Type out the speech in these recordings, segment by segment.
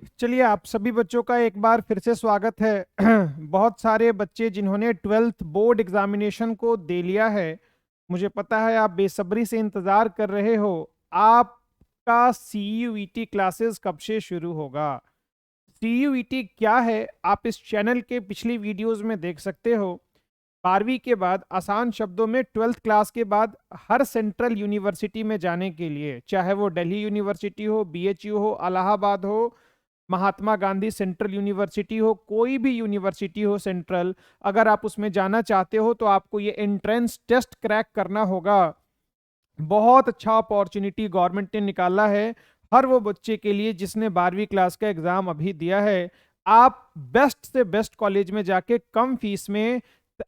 चलिए आप सभी बच्चों का एक बार फिर से स्वागत है। बहुत सारे बच्चे जिन्होंने 12th बोर्ड एग्जामिनेशन को दे लिया है, मुझे पता है आप बेसब्री से इंतजार कर रहे हो। आपका CUET क्लासेस कब से शुरू होगा? CUET क्या है आप इस चैनल के पिछली वीडियोस में देख सकते हो। 12वीं के बाद, आसान शब्दों में 12th क्लास के बाद, हर सेंट्रल यूनिवर्सिटी में जाने के लिए, चाहे वो दिल्ली यूनिवर्सिटी हो, BHU हो, इलाहाबाद हो, महात्मा गांधी सेंट्रल यूनिवर्सिटी हो, कोई भी यूनिवर्सिटी हो सेंट्रल, अगर आप उसमें जाना चाहते हो तो आपको ये एंट्रेंस टेस्ट क्रैक करना होगा। बहुत अच्छा अपॉर्चुनिटी गवर्नमेंट ने निकाला है हर वो बच्चे के लिए जिसने 12वीं क्लास का एग्जाम अभी दिया है। आप बेस्ट से बेस्ट कॉलेज में जाके कम फीस में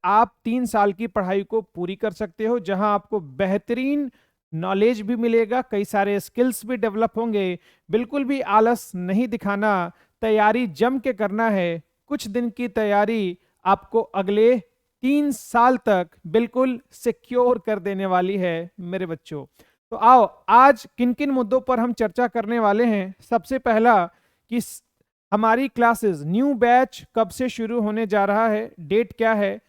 आप 3 साल की पढ़ाई को पूरी कर सकते हो, जहां आपको बेहतरीन नॉलेज भी मिलेगा, कई सारे स्किल्स भी डेवलप होंगे। बिल्कुल भी आलस नहीं दिखाना, तैयारी जम के करना है। कुछ दिन की तैयारी आपको अगले 3 साल तक बिल्कुल सिक्योर कर देने वाली है मेरे बच्चों। तो आओ आज किन किन मुद्दों पर हम चर्चा करने वाले हैं। सबसे पहला कि हमारी क्लासेस न्यू बैच कब से शुरू होने जा रहा है, डेट क्या है,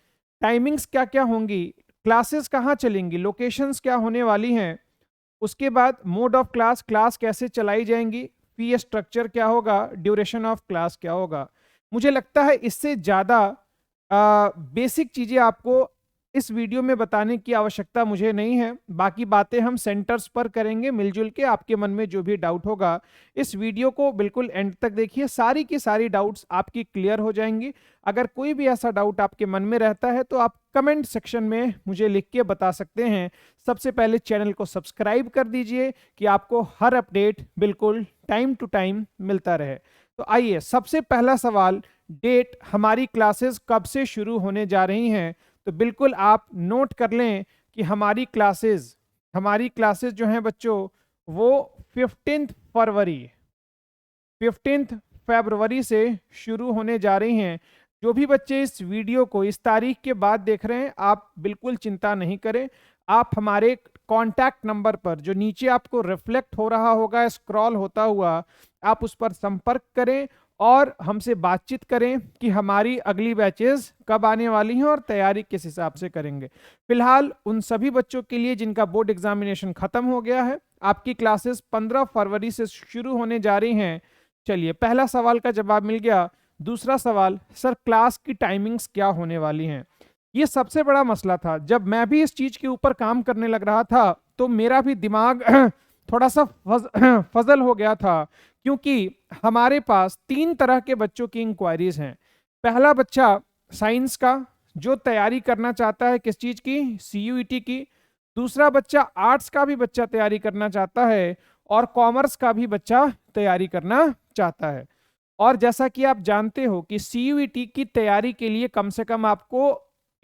टाइमिंग्स क्या क्या होंगी, क्लासेस कहाँ चलेंगी, लोकेशंस क्या होने वाली हैं, उसके बाद मोड ऑफ क्लास, क्लास कैसे चलाई जाएंगी, फी स्ट्रक्चर क्या होगा, ड्यूरेशन ऑफ क्लास क्या होगा। मुझे लगता है इससे ज़्यादा बेसिक चीज़ें आपको इस वीडियो में बताने की आवश्यकता मुझे नहीं है। बाकी बातें हम सेंटर्स पर करेंगे मिलजुल के। आपके मन में जो भी डाउट होगा इस वीडियो को बिल्कुल एंड तक देखिए, सारी की सारी डाउट्स आपकी क्लियर हो जाएंगी। अगर कोई भी ऐसा डाउट आपके मन में रहता है तो आप कमेंट सेक्शन में मुझे लिख के बता सकते हैं। सबसे पहले चैनल को सब्सक्राइब कर दीजिए कि आपको हर अपडेट बिल्कुल टाइम टू टाइम मिलता रहे। तो आइए, सबसे पहला सवाल, डेट, हमारी क्लासेस कब से शुरू होने जा रही हैं। तो बिल्कुल आप नोट कर लें कि हमारी क्लासेस जो हैं बच्चों, वो 15 फरवरी से शुरू होने जा रही हैं। जो भी बच्चे इस वीडियो को इस तारीख के बाद देख रहे हैं, आप बिल्कुल चिंता नहीं करें। आप हमारे कॉन्टैक्ट नंबर पर जो नीचे आपको रिफ्लेक्ट हो रहा होगा स्क्रॉल होता हुआ, आप उस पर संपर्क करें और हमसे बातचीत करें कि हमारी अगली बैचेस कब आने वाली हैं और तैयारी किस हिसाब से करेंगे। फिलहाल उन सभी बच्चों के लिए जिनका बोर्ड एग्जामिनेशन खत्म हो गया है, आपकी क्लासेस 15 फरवरी से शुरू होने जा रही हैं। चलिए, पहला सवाल का जवाब मिल गया। दूसरा सवाल, सर क्लास की टाइमिंग्स क्या होने वाली हैं? ये सबसे बड़ा मसला था। जब मैं भी इस चीज के ऊपर काम करने लग रहा था तो मेरा भी दिमाग थोड़ा सा फजल हो गया था, क्योंकि हमारे पास 3 तरह के बच्चों की इंक्वायरीज हैं। पहला बच्चा साइंस का, जो तैयारी करना चाहता है किस चीज की, CUET की। दूसरा बच्चा आर्ट्स का भी बच्चा तैयारी करना चाहता है, और कॉमर्स का भी बच्चा तैयारी करना चाहता है। और जैसा कि आप जानते हो कि CUET की तैयारी के लिए कम से कम आपको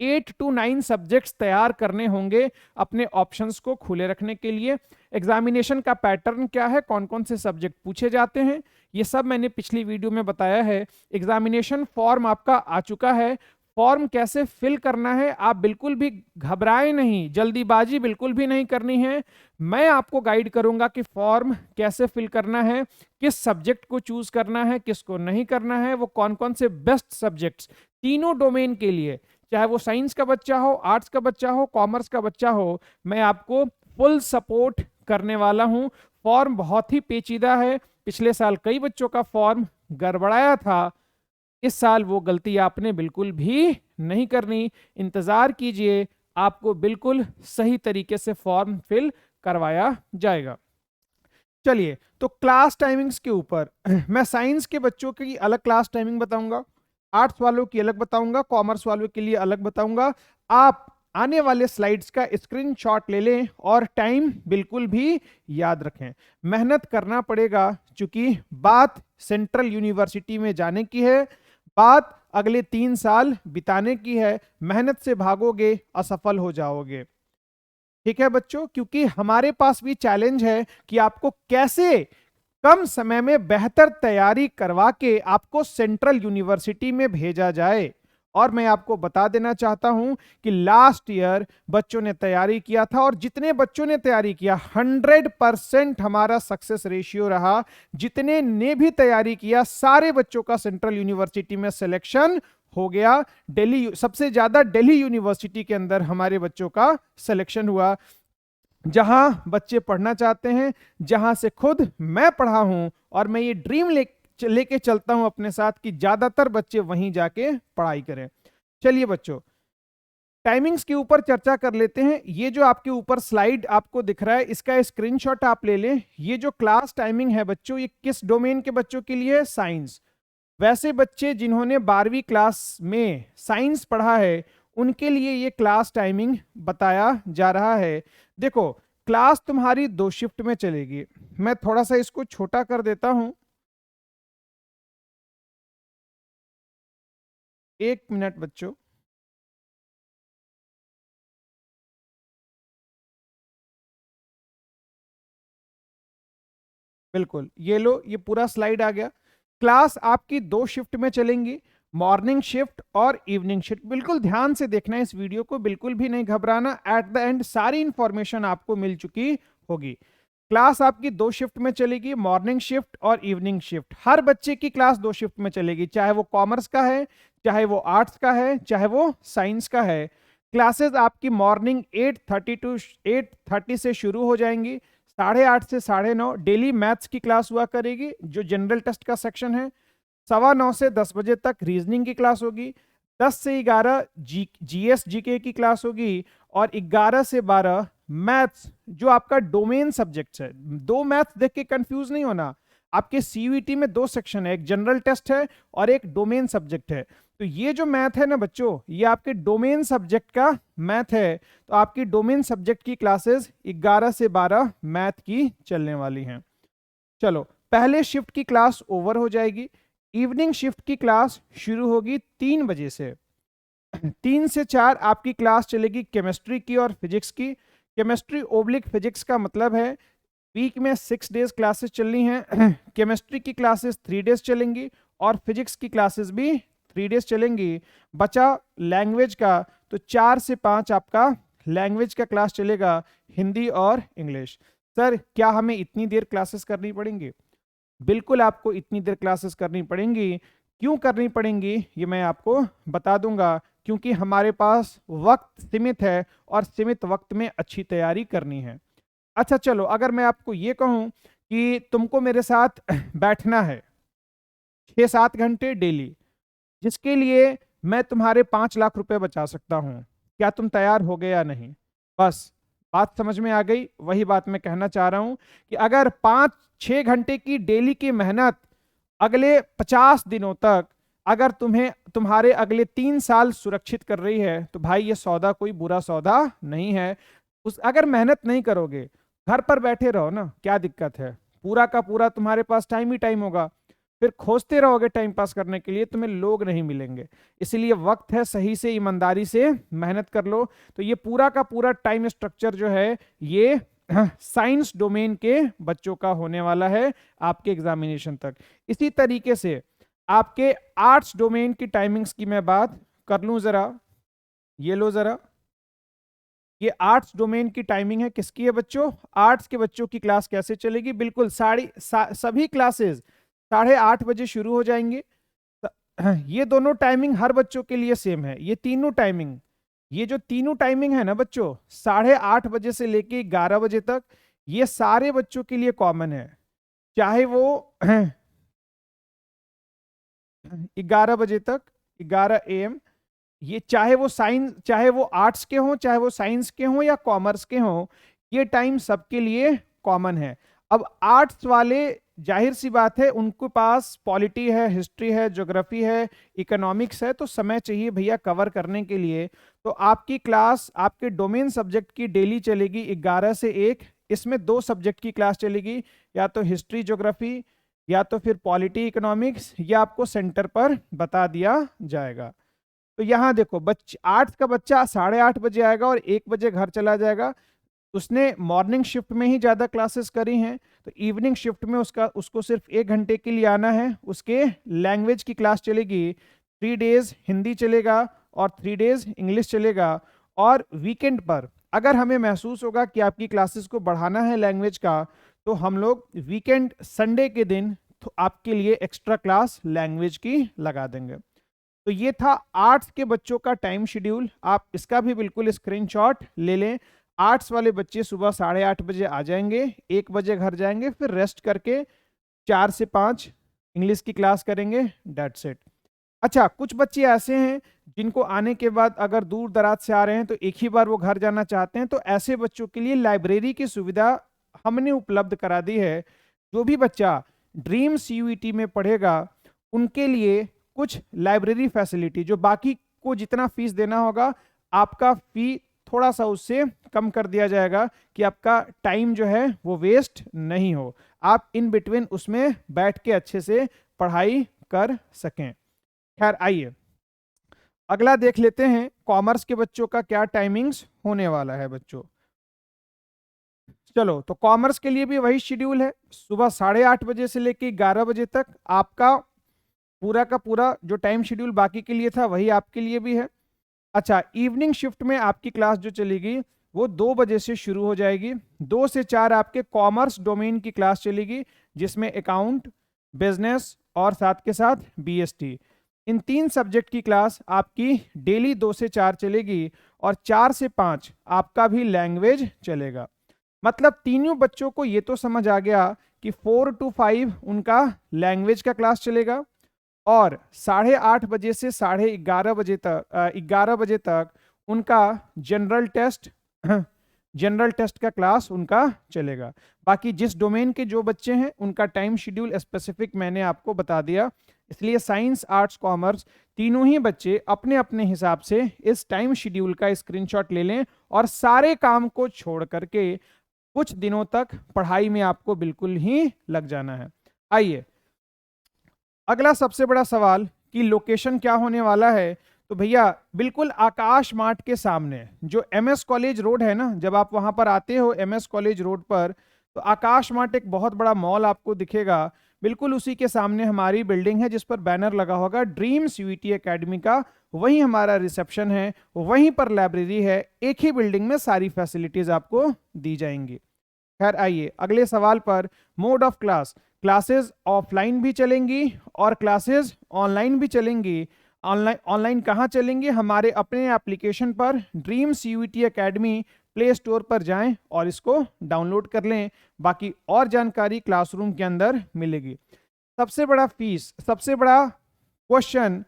8 to 9 सब्जेक्ट्स तैयार करने होंगे अपने ऑप्शंस को खुले रखने के लिए। एग्जामिनेशन का पैटर्न क्या है, कौन कौन से सब्जेक्ट पूछे जाते हैं, ये सब मैंने पिछली वीडियो में बताया है। एग्जामिनेशन फॉर्म आपका आ चुका है। फॉर्म कैसे फिल करना है, आप बिल्कुल भी घबराएं नहीं, जल्दीबाजी बिल्कुल भी नहीं करनी है। मैं आपको गाइड करूंगा कि फॉर्म कैसे फिल करना है, किस सब्जेक्ट को चूज करना है, किसको नहीं करना है, वो कौन कौन से बेस्ट सब्जेक्ट्स तीनों डोमेन के लिए, चाहे वो साइंस का बच्चा हो, आर्ट्स का बच्चा हो, कॉमर्स का बच्चा हो, मैं आपको फुल सपोर्ट करने वाला हूं। फॉर्म बहुत ही पेचीदा है। पिछले साल कई बच्चों का फॉर्म गड़बड़ाया था। इस साल वो गलती आपने बिल्कुल भी नहीं करनी। इंतजार कीजिए, आपको बिल्कुल सही तरीके से फॉर्म फिल करवाया जाएगा। चलिए, तो क्लास टाइमिंग्स के ऊपर मैं साइंस के बच्चों की अलग क्लास टाइमिंग बताऊंगा, आर्ट्स वालों की अलग बताऊंगा, कॉमर्स वालों के लिए अलग बताऊंगा। आप आने वाले स्लाइड्स का स्क्रीनशॉट ले लें और टाइम बिल्कुल भी याद रखें। मेहनत करना पड़ेगा, क्योंकि बात सेंट्रल यूनिवर्सिटी में जाने की है, बात अगले 3 साल बिताने की है। मेहनत से भागोगे असफल हो जाओगे। ठीक है बच्चों, क्योंकि हमारे पास भी चैलेंज है कि आपको कैसे कम समय में बेहतर तैयारी करवा के आपको सेंट्रल यूनिवर्सिटी में भेजा जाए। और मैं आपको बता देना चाहता हूं कि लास्ट ईयर बच्चों ने तैयारी किया था और जितने बच्चों ने तैयारी किया 100% हमारा सक्सेस रेशियो रहा। जितने ने भी तैयारी किया सारे बच्चों का सेंट्रल यूनिवर्सिटी में सिलेक्शन हो गया। दिल्ली, सबसे ज्यादा दिल्ली यूनिवर्सिटी के अंदर हमारे बच्चों का सिलेक्शन हुआ, जहां बच्चे पढ़ना चाहते हैं, जहां से खुद मैं पढ़ा हूं और मैं ये ड्रीम लेके चलता हूं अपने साथ कि ज्यादातर बच्चे वहीं जाके पढ़ाई करें। चलिए बच्चों, टाइमिंग्स के ऊपर चर्चा कर लेते हैं। ये जो आपके ऊपर स्लाइड आपको दिख रहा है, इसका स्क्रीनशॉट आप ले लें। ये जो क्लास टाइमिंग है बच्चों, ये किस डोमेन के बच्चों के लिए है? साइंस। वैसे बच्चे जिन्होंने 12वीं क्लास में साइंस पढ़ा है उनके लिए ये क्लास टाइमिंग बताया जा रहा है। देखो, क्लास तुम्हारी 2 शिफ्ट में चलेगी। मैं थोड़ा सा इसको छोटा कर देता हूं, 1 मिनट बच्चों। बिल्कुल, ये लो, ये पूरा स्लाइड आ गया। क्लास आपकी 2 शिफ्ट में चलेंगी, मॉर्निंग शिफ्ट और इवनिंग शिफ्ट। बिल्कुल ध्यान से देखना है इस वीडियो को, बिल्कुल भी नहीं घबराना। एट द एंड सारी इंफॉर्मेशन आपको मिल चुकी होगी। क्लास आपकी 2 शिफ्ट में चलेगी, मॉर्निंग शिफ्ट और इवनिंग शिफ्ट। हर बच्चे की क्लास 2 शिफ्ट में चलेगी, चाहे वो कॉमर्स का है, चाहे वो आर्ट्स का है, चाहे वो साइंस का है। क्लासेस आपकी मॉर्निंग 8:30 से शुरू हो जाएंगी, 8:30 से 9:30 डेली मैथ्स की क्लास हुआ करेगी, जो जनरल टेस्ट का सेक्शन है। 9:15 से 10 बजे तक रीजनिंग की क्लास होगी, 10 से 11 जीएस जीके की क्लास होगी, और 11 से 12 मैथ्स, जो आपका डोमेन सब्जेक्ट है। 2 मैथ्स देख के कंफ्यूज नहीं होना। आपके सीयूईटी में 2 सेक्शन है, एक जनरल टेस्ट है और एक डोमेन सब्जेक्ट है। तो ये जो मैथ है ना बच्चों, ये आपके डोमेन सब्जेक्ट का मैथ है। तो आपकी डोमेन सब्जेक्ट की क्लासेस 11 से 12 मैथ की चलने वाली हैं। चलो, पहले शिफ्ट की क्लास ओवर हो जाएगी। इवनिंग शिफ्ट की क्लास शुरू होगी 3 बजे से। 3 से 4 आपकी क्लास चलेगी केमिस्ट्री की और फिजिक्स की। केमिस्ट्री ओब्लिक फिजिक्स का मतलब है वीक में 6 डेज क्लासेस चलनी हैं। केमिस्ट्री की क्लासेस 3 डेज चलेंगी और फिजिक्स की क्लासेस भी 3 डेज चलेंगी। बचा लैंग्वेज का, तो 4 से 5 आपका लैंग्वेज का क्लास चलेगा, हिंदी और इंग्लिश। सर, क्या हमें इतनी देर क्लासेस करनी पड़ेंगी? बिल्कुल आपको इतनी देर क्लासेस करनी पड़ेंगी। क्यों करनी पड़ेंगी ये मैं आपको बता दूंगा। क्योंकि हमारे पास वक्त सीमित है और सीमित वक्त में अच्छी तैयारी करनी है। अच्छा चलो, अगर मैं आपको ये कहूं कि तुमको मेरे साथ बैठना है 6-7 घंटे डेली, जिसके लिए मैं तुम्हारे 5 लाख रुपए बचा सकता हूं, क्या तुम तैयार हो गए या नहीं? बस बात समझ में आ गई। वही बात मैं कहना चाह रहा हूं कि अगर 5-6 घंटे की डेली की मेहनत अगले 50 दिनों तक अगर तुम्हें तुम्हारे अगले 3 साल सुरक्षित कर रही है, तो भाई ये सौदा कोई बुरा सौदा नहीं है। अगर मेहनत नहीं करोगे, घर पर बैठे रहो ना, क्या दिक्कत है? पूरा का पूरा तुम्हारे पास टाइम ही टाइम होगा, फिर खोजते रहोगे टाइम पास करने के लिए, तुम्हें लोग नहीं मिलेंगे। इसलिए वक्त है, सही से ईमानदारी से मेहनत कर लो। तो ये पूरा का पूरा टाइम स्ट्रक्चर जो है, ये साइंस डोमेन के बच्चों का होने वाला है आपके एग्जामिनेशन तक। इसी तरीके से आपके आर्ट्स डोमेन की टाइमिंग्स की मैं बात कर लूं जरा। ये लो जरा, ये आर्ट्स डोमेन की टाइमिंग है। किसकी है बच्चों? आर्ट्स के बच्चों की क्लास कैसे चलेगी? बिल्कुल सभी क्लासेस 8:30 बजे शुरू हो जाएंगे। ये दोनों टाइमिंग हर बच्चों के लिए सेम है। ये तीनों टाइमिंग, ये जो तीनों टाइमिंग है ना बच्चों, 8:30 बजे से लेके 11 बजे तक, ये सारे बच्चों के लिए कॉमन है। चाहे वो 11 बजे तक, 11 AM, ये चाहे वो साइंस, चाहे वो आर्ट्स के हों, चाहे वो साइंस के हों या कॉमर्स के हों, ये टाइम सबके लिए कॉमन है। अब आर्ट्स वाले, जाहिर सी बात है, उनके पास पॉलिटी है, हिस्ट्री है, ज्योग्राफी है, इकोनॉमिक्स है, तो समय चाहिए भैया कवर करने के लिए। तो आपकी क्लास आपके डोमेन सब्जेक्ट की डेली चलेगी 11 से 1। इसमें 2 सब्जेक्ट की क्लास चलेगी, या तो हिस्ट्री ज्योग्राफी या तो फिर पॉलिटी इकोनॉमिक्स, या आपको सेंटर पर बता दिया जाएगा। तो यहाँ देखो, आर्ट्स का बच्चा 8:30 बजे आएगा और 1 बजे घर चला जाएगा। उसने मॉर्निंग शिफ्ट में ही ज्यादा क्लासेस करी हैं, तो इवनिंग शिफ्ट में उसको सिर्फ 1 घंटे के लिए आना है। उसके लैंग्वेज की क्लास चलेगी 3 डेज हिंदी चलेगा और 3 डेज इंग्लिश चलेगा। और वीकेंड पर अगर हमें महसूस होगा कि आपकी क्लासेस को बढ़ाना है लैंग्वेज का, तो हम लोग वीकेंड संडे के दिन तो आपके लिए एक्स्ट्रा क्लास लैंग्वेज की लगा देंगे। तो ये था आर्ट्स के बच्चों का टाइम शेड्यूल। आप इसका भी बिल्कुल स्क्रीनशॉट ले लें। आर्ट्स वाले बच्चे सुबह 8:30 बजे आ जाएंगे, 1 बजे घर जाएंगे, फिर रेस्ट करके 4 से 5 इंग्लिश की क्लास करेंगे, डेट्स इट। अच्छा, कुछ बच्चे ऐसे हैं जिनको आने के बाद अगर दूर दराज से आ रहे हैं तो एक ही बार वो घर जाना चाहते हैं, तो ऐसे बच्चों के लिए लाइब्रेरी की सुविधा हमने उपलब्ध करा दी है। जो भी बच्चा ड्रीम सीयूईटी में पढ़ेगा उनके लिए कुछ लाइब्रेरी फैसिलिटी, जो बाकी को जितना फीस देना होगा आपका फी थोड़ा सा उससे कम कर दिया जाएगा कि आपका टाइम जो है वो वेस्ट नहीं हो, आप इन बिटवीन उसमें बैठ के अच्छे से पढ़ाई कर सकें। खैर आइए अगला देख लेते हैं, कॉमर्स के बच्चों का क्या टाइमिंग्स होने वाला है बच्चों। चलो, तो कॉमर्स के लिए भी वही शेड्यूल है, सुबह 8:30 बजे से लेकर 11 बजे तक आपका पूरा का पूरा जो टाइम शेड्यूल बाकी के लिए था वही आपके लिए भी है। अच्छा, इवनिंग शिफ्ट में आपकी क्लास जो चलेगी वो 2 बजे से शुरू हो जाएगी। 2 से 4 आपके कॉमर्स डोमेन की क्लास चलेगी, जिसमें अकाउंट, बिजनेस और साथ के साथ बीएसटी, इन 3 सब्जेक्ट की क्लास आपकी डेली 2 से 4 चलेगी। और 4 से 5 आपका भी लैंग्वेज चलेगा। मतलब तीनों बच्चों को ये तो समझ आ गया कि 4 to 5 उनका लैंग्वेज का क्लास चलेगा और 8:30 बजे से 11:30 बजे तक 11 बजे तक उनका जनरल टेस्ट का क्लास उनका चलेगा। बाकी जिस डोमेन के जो बच्चे हैं उनका टाइम शेड्यूल स्पेसिफिक मैंने आपको बता दिया, इसलिए साइंस, आर्ट्स, कॉमर्स तीनों ही बच्चे अपने अपने हिसाब से इस टाइम शेड्यूल का स्क्रीनशॉट ले लें और सारे काम को छोड़ करके कुछ दिनों तक पढ़ाई में आपको बिल्कुल ही लग जाना है। आइए अगला सबसे बड़ा सवाल कि लोकेशन क्या होने वाला है। तो भैया बिल्कुल आकाश मार्ट के सामने जो एमएस कॉलेज रोड है ना, जब आप वहां पर आते हो एमएस कॉलेज रोड पर, तो आकाश मार्ट एक बहुत बड़ा मॉल आपको दिखेगा, बिल्कुल उसी के सामने हमारी बिल्डिंग है जिस पर बैनर लगा होगा ड्रीम सीयूईटी एकेडमी का। वहीं हमारा रिसेप्शन है, वहीं पर लाइब्रेरी है, एक ही बिल्डिंग में सारी फैसिलिटीज आपको दी जाएंगी। खैर आइए अगले सवाल पर, mode of class, classes offline भी चलेंगी और क्लासेस ऑनलाइन भी चलेंगी। ऑनलाइन कहाँ चलेंगी? हमारे अपने एप्लीकेशन पर dream CUET academy play store पर जाएं और इसको डाउनलोड कर लें। बाकी और जानकारी क्लासरूम के अंदर मिलेगी। सबसे बड़ा फीस, सबसे बड़ा क्वेश्चन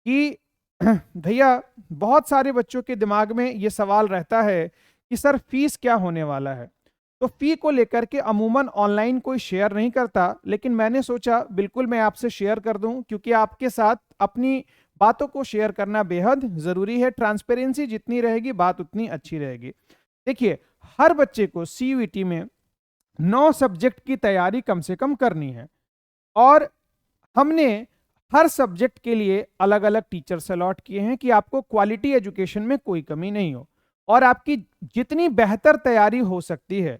कि भैया बहुत सारे बच्चों के दिमाग में ये सवाल रहता है कि सर फीस क्या होने वाला है। तो फी को लेकर के अमूमन ऑनलाइन कोई शेयर नहीं करता, लेकिन मैंने सोचा बिल्कुल मैं आपसे शेयर कर दूं, क्योंकि आपके साथ अपनी बातों को शेयर करना बेहद जरूरी है। ट्रांसपेरेंसी जितनी रहेगी बात उतनी अच्छी रहेगी। देखिए, हर बच्चे को सीयूईटी में 9 सब्जेक्ट की तैयारी कम से कम करनी है और हमने हर सब्जेक्ट के लिए अलग अलग टीचर्स अलॉट किए हैं कि आपको क्वालिटी एजुकेशन में कोई कमी नहीं हो और आपकी जितनी बेहतर तैयारी हो सकती है।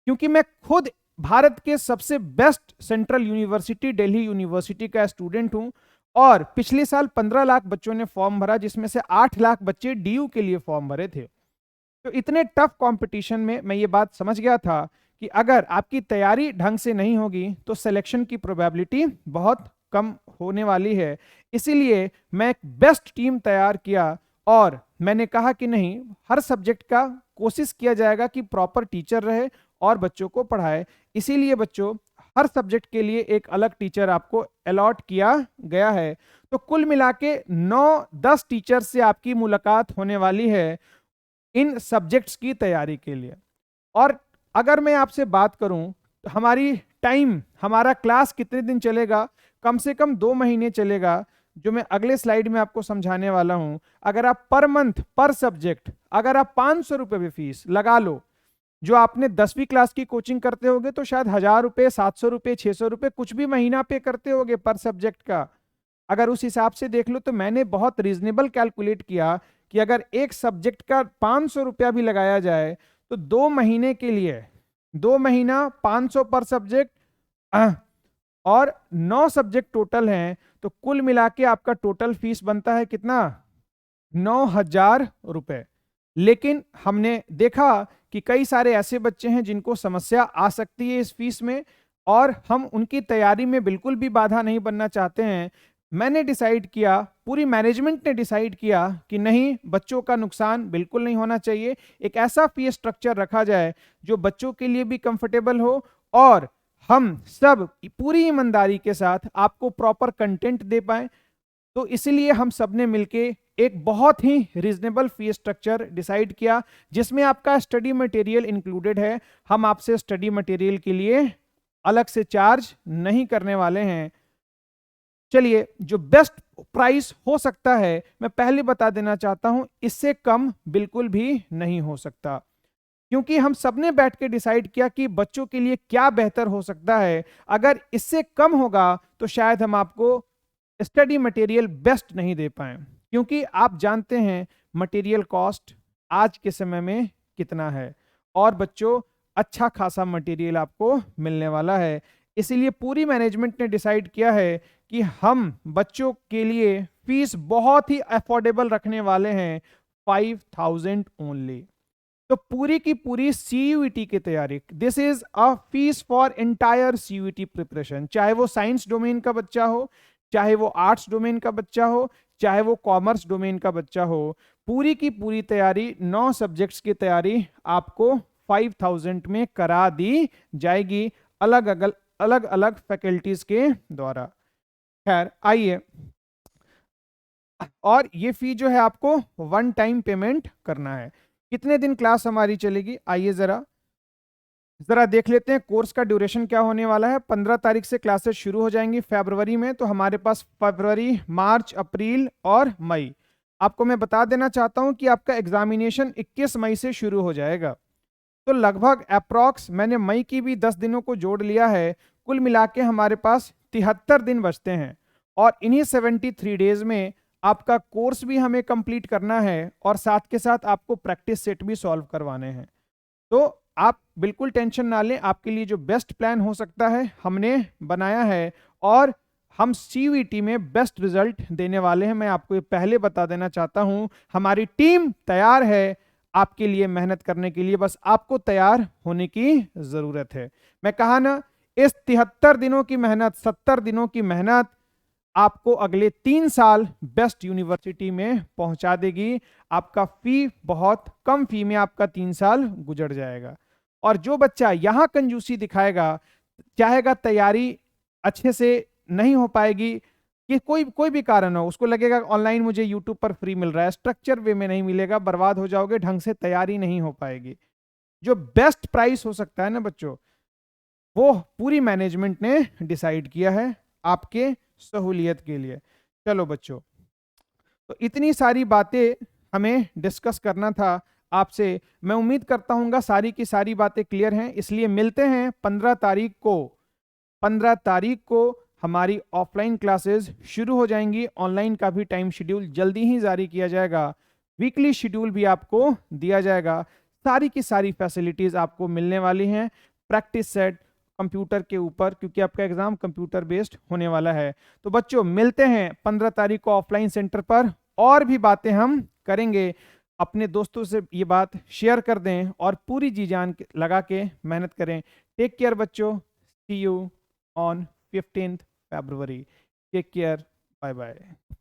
क्योंकि मैं खुद भारत के सबसे best central university Delhi university का स्टूडेंट हूं और पिछले साल 15 लाख बच्चों ने फॉर्म भरा, जिसमें से 8 लाख बच्चे डीयू के लिए फॉर्म भरे थे। तो इतने टफ कंपटीशन में मैं ये बात समझ गया था कि अगर आपकी तैयारी ढंग से नहीं होगी तो सिलेक्शन की प्रोबेबिलिटी बहुत कम होने वाली है। इसीलिए मैं एक बेस्ट टीम तैयार किया और मैंने कहा कि नहीं, हर सब्जेक्ट का कोशिश किया जाएगा कि प्रॉपर टीचर रहे और बच्चों को पढ़ाए। इसीलिए बच्चों हर सब्जेक्ट के लिए एक अलग टीचर आपको अलॉट किया गया है। तो कुल मिला के 9-10 टीचर से आपकी मुलाकात होने वाली है इन सब्जेक्ट्स की तैयारी के लिए। और अगर मैं आपसे बात करूं तो हमारा क्लास कितने दिन चलेगा? कम से कम 2 महीने चलेगा, जो मैं अगले स्लाइड में आपको समझाने वाला हूं। अगर आप पर मंथ पर सब्जेक्ट अगर आप 500 रुपए भी फीस लगा लो, जो आपने 10वीं क्लास की कोचिंग करते होगे तो शायद 1000 रुपए, 700 रुपए, 600 रुपए कुछ भी महीना पे करते होगे पर सब्जेक्ट का। अगर उस हिसाब से देख लो तो मैंने बहुत रीजनेबल कैलकुलेट किया कि अगर एक सब्जेक्ट का 500 रुपया भी लगाया जाए तो 2 महीने के लिए 2 महीना 500 पर सब्जेक्ट और 9 सब्जेक्ट टोटल हैं, तो कुल मिला के आपका टोटल फीस बनता है कितना? 9,000 रुपए। लेकिन हमने देखा कि कई सारे ऐसे बच्चे हैं जिनको समस्या आ सकती है इस फीस में, और हम उनकी तैयारी में बिल्कुल भी बाधा नहीं बनना चाहते हैं। मैंने डिसाइड किया, पूरी मैनेजमेंट ने डिसाइड किया कि नहीं, बच्चों का नुकसान बिल्कुल नहीं होना चाहिए। एक ऐसा फीस स्ट्रक्चर रखा जाए जो बच्चों के लिए भी कंफर्टेबल हो, और हम सब पूरी ईमानदारी के साथ आपको प्रॉपर कंटेंट दे पाए। तो इसलिए हम सब ने मिलके एक बहुत ही रीजनेबल फी स्ट्रक्चर डिसाइड किया, जिसमें आपका स्टडी मटेरियल इंक्लूडेड है। हम आपसे स्टडी मटेरियल के लिए अलग से चार्ज नहीं करने वाले हैं। चलिए, जो बेस्ट प्राइस हो सकता है, मैं पहले बता देना चाहता हूं, इससे कम बिल्कुल भी नहीं हो सकता, क्योंकि हम सबने बैठ के डिसाइड किया कि बच्चों के लिए क्या बेहतर हो सकता है। अगर इससे कम होगा तो शायद हम आपको स्टडी मटेरियल बेस्ट नहीं दे पाए, क्योंकि आप जानते हैं मटेरियल कॉस्ट आज के समय में कितना है, और बच्चों अच्छा खासा मटेरियल आपको मिलने वाला है। इसीलिए पूरी मैनेजमेंट ने डिसाइड किया है कि हम बच्चों के लिए फीस बहुत ही अफोर्डेबल रखने वाले हैं, 5,000 ओनली। तो पूरी की पूरी सीयूईटी की तैयारी, this is a fees for entire CUET preparation, चाहे वो साइंस डोमेन का बच्चा हो, चाहे वो आर्ट्स डोमेन का बच्चा हो, चाहे वो कॉमर्स डोमेन का बच्चा हो, पूरी की पूरी तैयारी, 9 सब्जेक्ट्स की तैयारी आपको 5,000 में करा दी जाएगी, अलग अलग फैकल्टीज के द्वारा। खैर आइए, और ये फी जो है आपको वन टाइम पेमेंट करना है। कितने दिन क्लास हमारी चलेगी, आइए जरा देख लेते हैं कोर्स का ड्यूरेशन क्या होने वाला है। 15 तारीख से क्लासेस शुरू हो जाएंगी फरवरी में, तो हमारे पास फरवरी, मार्च, अप्रैल और मई। आपको मैं बता देना चाहता हूं कि आपका एग्जामिनेशन 21 मई से शुरू हो जाएगा, तो लगभग अप्रॉक्स मैंने मई की भी 10 दिनों को जोड़ लिया है, कुल मिला के हमारे पास 73 दिन बचते हैं। और इन्हीं 73 डेज में आपका कोर्स भी हमें कंप्लीट करना है, और साथ के साथ आपको प्रैक्टिस सेट भी सॉल्व करवाने हैं। तो आप बिल्कुल टेंशन ना लें, आपके लिए जो बेस्ट प्लान हो सकता है हमने बनाया है, और हम सीयूईटी में बेस्ट रिजल्ट देने वाले हैं। मैं आपको ये पहले बता देना चाहता हूं, हमारी टीम तैयार है आपके लिए मेहनत करने के लिए, बस आपको तैयार होने की जरूरत है। मैं कहा ना, इस 73 दिनों की मेहनत, 70 दिनों की मेहनत आपको अगले 3 साल बेस्ट यूनिवर्सिटी में पहुंचा देगी। आपका फी बहुत कम फी में आपका 3 साल गुजर जाएगा। और जो बच्चा यहां कंजूसी दिखाएगा, चाहेगा तैयारी अच्छे से नहीं हो पाएगी, कि कोई भी कारण हो, उसको लगेगा ऑनलाइन मुझे यूट्यूब पर फ्री मिल रहा है, स्ट्रक्चर वे में नहीं मिलेगा, बर्बाद हो जाओगे, ढंग से तैयारी नहीं हो पाएगी। जो बेस्ट प्राइस हो सकता है ना बच्चों, वो पूरी मैनेजमेंट ने डिसाइड किया है आपके सहूलियत के लिए। चलो बच्चों, तो इतनी सारी बातें हमें डिस्कस करना था आपसे। मैं उम्मीद करता हूँ सारी की सारी बातें क्लियर हैं, इसलिए मिलते हैं 15 तारीख को। 15 तारीख को हमारी ऑफलाइन क्लासेस शुरू हो जाएंगी, ऑनलाइन का भी टाइम शेड्यूल जल्दी ही जारी किया जाएगा, वीकली शेड्यूल भी आपको दिया जाएगा, सारी की सारी फैसिलिटीज आपको मिलने वाली हैं, प्रैक्टिस सेट कंप्यूटर के ऊपर, क्योंकि आपका एग्जाम कंप्यूटर बेस्ड होने वाला है। तो बच्चों मिलते हैं 15 तारीख को ऑफलाइन सेंटर पर, और भी बातें हम करेंगे। अपने दोस्तों से ये बात शेयर कर दें, और पूरी जी जान लगा के मेहनत करें। टेक केयर बच्चों, see you on 15th February. Take care. Bye bye.